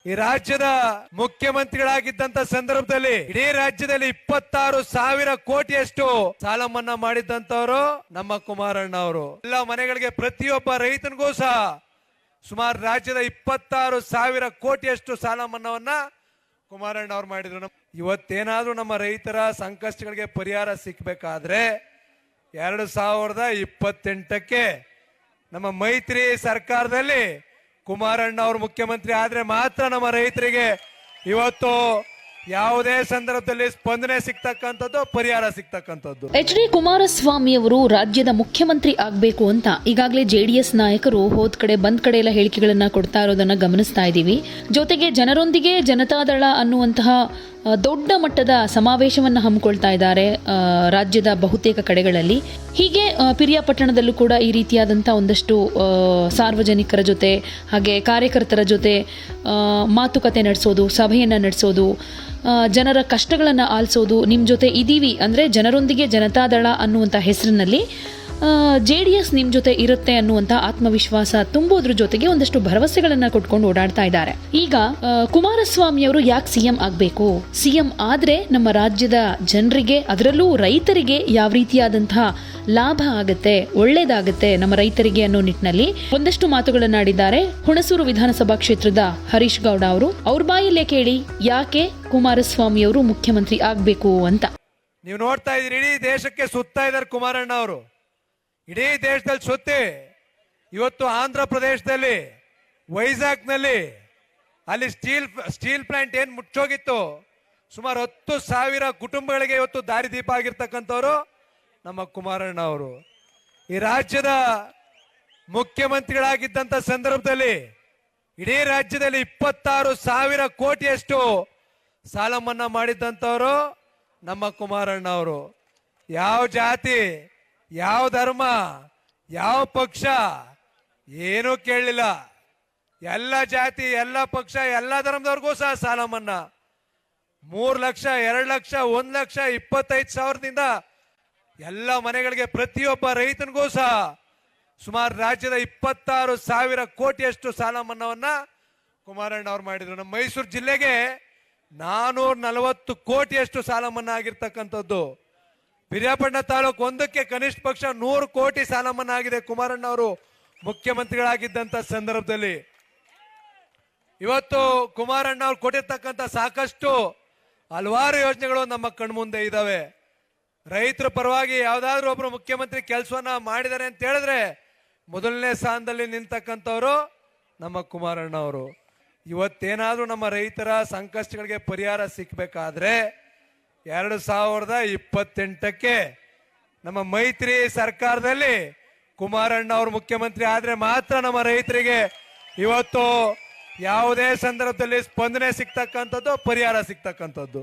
ಈ ರಾಜ್ಯದ ಮುಖ್ಯಮಂತ್ರಿಗಳಾಗಿದ್ದಂತ ಸಂದರ್ಭದಲ್ಲಿ ಇಡೀ ರಾಜ್ಯದಲ್ಲಿ 26,000 ಕೋಟಿಯಷ್ಟು ಸಾಲ ಮನ್ನಾ ಮಾಡಿದ್ದಂತವರು ನಮ್ಮ ಕುಮಾರಣ್ಣ ಅವರು. ಎಲ್ಲ ಮನೆಗಳಿಗೆ ಪ್ರತಿಯೊಬ್ಬ ರೈತನಿಗೂ ಸಹ ಸುಮಾರು ರಾಜ್ಯದ 26,000 ಕೋಟಿಯಷ್ಟು ಸಾಲ ಮನ್ನಾವನ್ನ ಕುಮಾರಣ್ಣ ಅವ್ರು ಮಾಡಿದ್ರು. ಇವತ್ತೇನಾದ್ರೂ ನಮ್ಮ ರೈತರ ಸಂಕಷ್ಟಗಳಿಗೆ ಪರಿಹಾರ ಸಿಕ್ಬೇಕಾದ್ರೆ 2028ಕ್ಕೆ ನಮ್ಮ ಮೈತ್ರಿ ಸರ್ಕಾರದಲ್ಲಿ ಕುಮಾರಣ್ಣ ಅವರು ಮುಖ್ಯಮಂತ್ರಿ ಆದ್ರೆ ಮಾತ್ರ ನಮ್ಮ ರೈತರಿಗೆ ಇವತ್ತು ಯಾವುದೇ ಸಂದರ್ಭದಲ್ಲಿ ಸ್ಪಂದನೆ ಸಿಗ್ತಕ್ಕಂಥದ್ದು, ಪರಿಹಾರ ಸಿಗ್ತಕ್ಕಂಥದ್ದು. ಎಚ್.ಡಿ. ಕುಮಾರಸ್ವಾಮಿ ಅವರು ರಾಜ್ಯದ ಮುಖ್ಯಮಂತ್ರಿ ಆಗಬೇಕು ಅಂತ ಈಗಾಗಲೇ ಜೆಡಿಎಸ್ ನಾಯಕರು ಹೋದ್ ಕಡೆ ಬಂದ್ ಕಡೆ ಎಲ್ಲ ಹೇಳಿಕೆಗಳನ್ನ ಕೊಡ್ತಾ ಇರೋದನ್ನ ಗಮನಿಸ್ತಾ ಇದ್ದೀವಿ. ಜೊತೆಗೆ ಜನರೊಂದಿಗೆ ಜನತಾದಳ ಅನ್ನುವಂತಹ ದೊಡ್ಡ ಮಟ್ಟದ ಸಮಾವೇಶವನ್ನು ಹಮ್ಮಿಕೊಳ್ತಾ ಇದ್ದಾರೆ ರಾಜ್ಯದ ಬಹುತೇಕ ಕಡೆಗಳಲ್ಲಿ. ಹೀಗೆ ಪಿರಿಯಾಪಟ್ಟಣದಲ್ಲೂ ಕೂಡ ಈ ರೀತಿಯಾದಂಥ ಒಂದಷ್ಟು ಸಾರ್ವಜನಿಕರ ಜೊತೆ ಹಾಗೆ ಕಾರ್ಯಕರ್ತರ ಜೊತೆ ಮಾತುಕತೆ ನಡೆಸೋದು, ಸಭೆಯನ್ನು ನಡೆಸೋದು, ಜನರ ಕಷ್ಟಗಳನ್ನು ಆಲಿಸೋದು, ನಿಮ್ಮ ಜೊತೆ ಇದ್ದೀವಿ ಅಂದರೆ ಜನರೊಂದಿಗೆ ಜನತಾದಳ ಅನ್ನುವಂಥ ಹೆಸರಿನಲ್ಲಿ ಜೆಡಿಎಸ್ ನಿಮ್ಮ ಜೊತೆ ಇರುತ್ತೆ ಅನ್ನುವಂಥ ಆತ್ಮವಿಶ್ವಾಸ ತುಂಬೋದ್ರ ಜೊತೆಗೆ ಒಂದಷ್ಟು ಭರವಸೆಗಳನ್ನ ಕೊಟ್ಕೊಂಡು ಓಡಾಡ್ತಾ ಇದ್ದಾರೆ. ಈಗ ಕುಮಾರಸ್ವಾಮಿ ಅವರು ಯಾಕೆ ಸಿಎಂ ಆಗಬೇಕು, ಸಿಎಂ ಆದ್ರೆ ನಮ್ಮ ರಾಜ್ಯದ ಜನರಿಗೆ ಅದರಲ್ಲೂ ರೈತರಿಗೆ ಯಾವ ರೀತಿಯಾದಂತಹ ಲಾಭ ಆಗತ್ತೆ, ಒಳ್ಳೇದಾಗತ್ತೆ ನಮ್ಮ ರೈತರಿಗೆ ಅನ್ನೋ ನಿಟ್ಟಿನಲ್ಲಿ ಒಂದಷ್ಟು ಮಾತುಗಳನ್ನಾಡಿದ್ದಾರೆ ಹುಣಸೂರು ವಿಧಾನಸಭಾ ಕ್ಷೇತ್ರದ ಹರೀಶ್ ಗೌಡ ಅವರು. ಅವ್ರ ಬಾಯಲ್ಲೇ ಕೇಳಿ ಯಾಕೆ ಕುಮಾರಸ್ವಾಮಿ ಅವರು ಮುಖ್ಯಮಂತ್ರಿ ಆಗಬೇಕು ಅಂತ. ನೀವು ನೋಡ್ತಾ ಇದ್ದೀರಿ, ಇಡೀ ದೇಶಕ್ಕೆ ಸುತ್ತಾ ಇದ್ದಾರೆ ಕುಮಾರಣ್ಣ ಅವರು. ಇಡೀ ದೇಶದಲ್ಲಿ ಸುತ್ತಿ ಇವತ್ತು ಆಂಧ್ರ ಪ್ರದೇಶದಲ್ಲಿ ವೈಜಾಗ್ನಲ್ಲಿ ಅಲ್ಲಿ ಸ್ಟೀಲ್ ಪ್ಲಾಂಟ್ ಏನ್ ಮುಚ್ಚೋಗಿತ್ತು, ಸುಮಾರು 10,000 ಕುಟುಂಬಗಳಿಗೆ ಇವತ್ತು ದಾರಿದೀಪ ಆಗಿರ್ತಕ್ಕಂಥವ್ರು ನಮ್ಮ ಕುಮಾರಣ್ಣ ಅವರು. ಈ ರಾಜ್ಯದ ಮುಖ್ಯಮಂತ್ರಿಗಳಾಗಿದ್ದಂತ ಸಂದರ್ಭದಲ್ಲಿ ಇಡೀ ರಾಜ್ಯದಲ್ಲಿ 26,000 ಕೋಟಿಯಷ್ಟು ಸಾಲ ಮನ್ನಾ ಮಾಡಿದ್ದಂಥವ್ರು ನಮ್ಮ ಕುಮಾರಣ್ಣ ಅವರು. ಯಾವ ಜಾತಿ, ಯಾವ ಧರ್ಮ, ಯಾವ ಪಕ್ಷ ಏನೂ ಕೇಳಲಿಲ್ಲ. ಎಲ್ಲ ಜಾತಿ, ಎಲ್ಲ ಪಕ್ಷ, ಎಲ್ಲ ಧರ್ಮದವ್ರಿಗೂ ಸಹ ಸಾಲ ಮನ್ನಾ. 3 ಲಕ್ಷ, 2 ಲಕ್ಷ, 1 ಲಕ್ಷ, 25,000ದಿಂದ ಎಲ್ಲ ಮನೆಗಳಿಗೆ ಪ್ರತಿಯೊಬ್ಬ ರೈತನಿಗೂ ಸಹ ಸುಮಾರು ರಾಜ್ಯದ 26,000 ಕೋಟಿಯಷ್ಟು ಸಾಲ ಮನ್ನಾವನ್ನ ಕುಮಾರಣ್ಣ ಅವ್ರು ಮಾಡಿದ್ರು. ನಮ್ಮ ಮೈಸೂರು ಜಿಲ್ಲೆಗೆ 440 ಕೋಟಿಯಷ್ಟು ಸಾಲ ಮನ್ನಾ ಆಗಿರ್ತಕ್ಕಂಥದ್ದು. ಪಿರಿಯಾಪಟ್ಟಣ ತಾಲೂಕು ಒಂದಕ್ಕೆ ಕನಿಷ್ಠ ಪಕ್ಷ 100 ಕೋಟಿ ಸಾಲ ಮನ್ನಾ ಆಗಿದೆ ಕುಮಾರಣ್ಣ ಅವರು ಮುಖ್ಯಮಂತ್ರಿಗಳಾಗಿದ್ದಂತ ಸಂದರ್ಭದಲ್ಲಿ. ಇವತ್ತು ಕುಮಾರಣ್ಣ ಅವರು ಕೊಟ್ಟಿರ್ತಕ್ಕಂಥ ಸಾಕಷ್ಟು ಹಲವಾರು ಯೋಜನೆಗಳು ನಮ್ಮ ಕಣ್ಮುಂದೆ ಇದಾವೆ. ರೈತರ ಪರವಾಗಿ ಯಾವ್ದಾದ್ರು ಒಬ್ರು ಮುಖ್ಯಮಂತ್ರಿ ಕೆಲಸವನ್ನ ಮಾಡಿದ್ದಾರೆ ಅಂತ ಹೇಳಿದ್ರೆ ಮೊದಲನೇ ಸ್ಥಾನದಲ್ಲಿ ನಿಂತಕ್ಕಂಥವ್ರು ನಮ್ಮ ಕುಮಾರಣ್ಣ ಅವರು. ಇವತ್ತೇನಾದ್ರೂ ನಮ್ಮ ರೈತರ ಸಂಕಷ್ಟಗಳಿಗೆ ಪರಿಹಾರ ಸಿಕ್ಬೇಕಾದ್ರೆ 2028ಕ್ಕೆ ನಮ್ಮ ಮೈತ್ರಿ ಸರ್ಕಾರದಲ್ಲಿ ಕುಮಾರಣ್ಣ ಅವರು ಮುಖ್ಯಮಂತ್ರಿ ಆದ್ರೆ ಮಾತ್ರ ನಮ್ಮ ರೈತರಿಗೆ ಇವತ್ತು ಯಾವುದೇ ಸಂದರ್ಭದಲ್ಲಿ ಸ್ಪಂದನೆ ಸಿಗ್ತಕ್ಕಂಥದ್ದು, ಪರಿಹಾರ ಸಿಗ್ತಕ್ಕಂಥದ್ದು.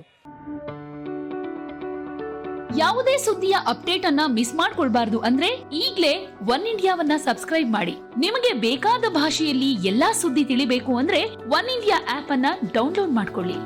ಯಾವುದೇ ಸುದ್ದಿಯ ಅಪ್ಡೇಟ್ ಅನ್ನ ಮಿಸ್ ಮಾಡ್ಕೊಳ್ಬಾರ್ದು ಅಂದ್ರೆ ಈಗ್ಲೇ ಒನ್ ಇಂಡಿಯಾವನ್ನ ಸಬ್ಸ್ಕ್ರೈಬ್ ಮಾಡಿ. ನಿಮಗೆ ಬೇಕಾದ ಭಾಷೆಯಲ್ಲಿ ಎಲ್ಲಾ ಸುದ್ದಿ ತಿಳಿಬೇಕು ಅಂದ್ರೆ ಒನ್ ಇಂಡಿಯಾ ಆಪ್ ಅನ್ನ ಡೌನ್ಲೋಡ್ ಮಾಡ್ಕೊಳ್ಳಿ.